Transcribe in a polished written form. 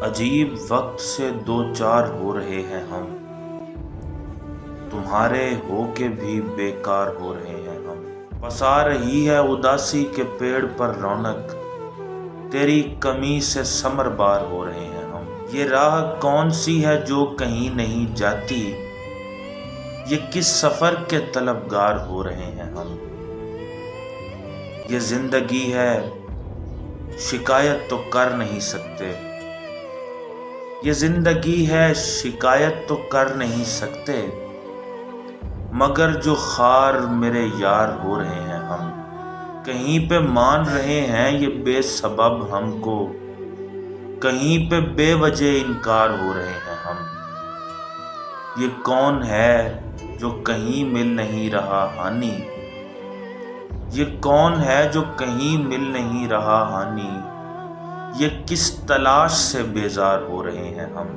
عجیب وقت سے دو چار ہو رہے ہیں ہم، تمہارے ہو کے بھی بیکار ہو رہے ہیں ہم۔ پسا رہی ہے اداسی کے پیڑ پر رونق، تیری کمی سے ثمر بار ہو رہے ہیں ہم۔ یہ راہ کون سی ہے جو کہیں نہیں جاتی، یہ کس سفر کے طلبگار ہو رہے ہیں ہم۔ یہ زندگی ہے شکایت تو کر نہیں سکتے، یہ زندگی ہے شکایت تو کر نہیں سکتے، مگر جو خار میرے یار ہو رہے ہیں ہم۔ کہیں پہ مان رہے ہیں یہ بے سبب ہم کو، کہیں پہ بے وجہ انکار ہو رہے ہیں ہم۔ یہ کون ہے جو کہیں مل نہیں رہا ہانی، یہ کون ہے جو کہیں مل نہیں رہا ہانی، یہ کس تلاش سے بیزار ہو رہے ہیں ہم۔